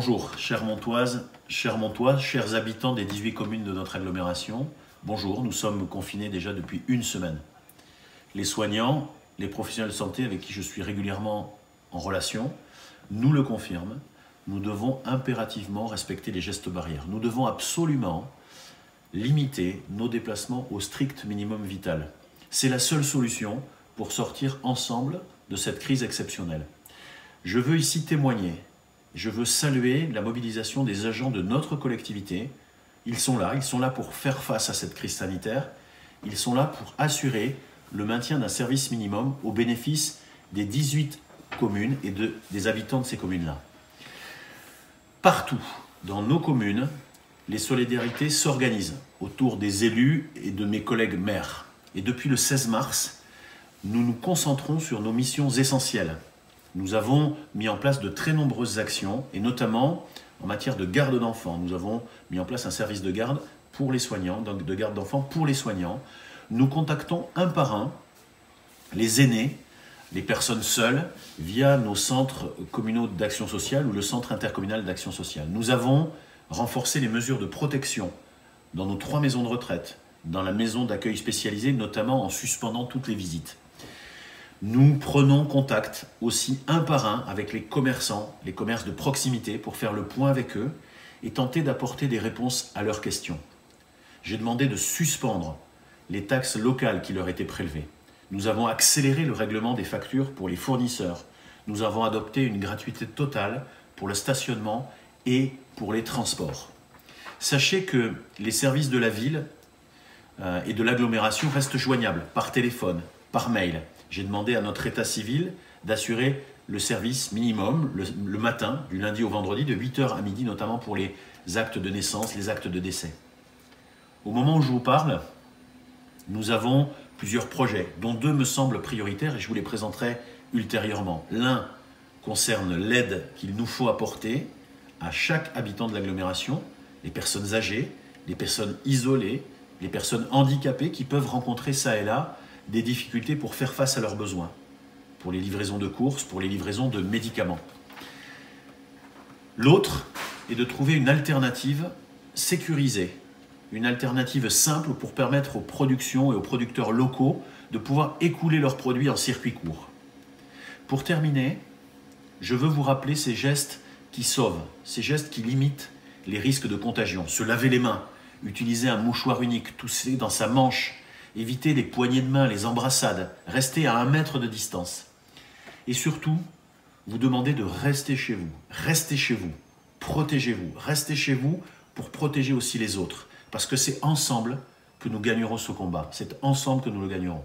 Bonjour, chères Montoises, chers Montois, chers habitants des 18 communes de notre agglomération. Bonjour, nous sommes confinés déjà depuis une semaine. Les soignants, les professionnels de santé avec qui je suis régulièrement en relation, nous le confirment. Nous devons impérativement respecter les gestes barrières. Nous devons absolument limiter nos déplacements au strict minimum vital. C'est la seule solution pour sortir ensemble de cette crise exceptionnelle. Je veux ici témoigner. Je veux saluer la mobilisation des agents de notre collectivité. Ils sont là pour faire face à cette crise sanitaire. Ils sont là pour assurer le maintien d'un service minimum au bénéfice des 18 communes et des habitants de ces communes-là. Partout dans nos communes, les solidarités s'organisent autour des élus et de mes collègues maires. Et depuis le 16 mars, nous nous concentrons sur nos missions essentielles. Nous avons mis en place de très nombreuses actions, et notamment en matière de garde d'enfants. Nous avons mis en place un service de garde pour les soignants, donc de garde d'enfants pour les soignants. Nous contactons un par un les aînés, les personnes seules, via nos centres communaux d'action sociale ou le centre intercommunal d'action sociale. Nous avons renforcé les mesures de protection dans nos 3 maisons de retraite, dans la maison d'accueil spécialisée, notamment en suspendant toutes les visites. Nous prenons contact aussi un par un avec les commerçants, les commerces de proximité, pour faire le point avec eux et tenter d'apporter des réponses à leurs questions. J'ai demandé de suspendre les taxes locales qui leur étaient prélevées. Nous avons accéléré le règlement des factures pour les fournisseurs. Nous avons adopté une gratuité totale pour le stationnement et pour les transports. Sachez que les services de la ville et de l'agglomération restent joignables par téléphone, par mail. J'ai demandé à notre état civil d'assurer le service minimum le matin, du lundi au vendredi, de 8h à midi, notamment pour les actes de naissance, les actes de décès. Au moment où je vous parle, nous avons plusieurs projets, dont 2 me semblent prioritaires et je vous les présenterai ultérieurement. L'un concerne l'aide qu'il nous faut apporter à chaque habitant de l'agglomération, les personnes âgées, les personnes isolées, les personnes handicapées qui peuvent rencontrer ça et là des difficultés pour faire face à leurs besoins, pour les livraisons de courses, pour les livraisons de médicaments. L'autre est de trouver une alternative sécurisée, une alternative simple pour permettre aux productions et aux producteurs locaux de pouvoir écouler leurs produits en circuit court. Pour terminer, je veux vous rappeler ces gestes qui sauvent, ces gestes qui limitent les risques de contagion. Se laver les mains, utiliser un mouchoir unique, tousser dans sa manche, éviter les poignées de main, les embrassades, rester à 1 mètre de distance. Et surtout, vous demandez de rester chez vous. Restez chez vous, protégez-vous. Restez chez vous pour protéger aussi les autres. Parce que c'est ensemble que nous gagnerons ce combat. C'est ensemble que nous le gagnerons.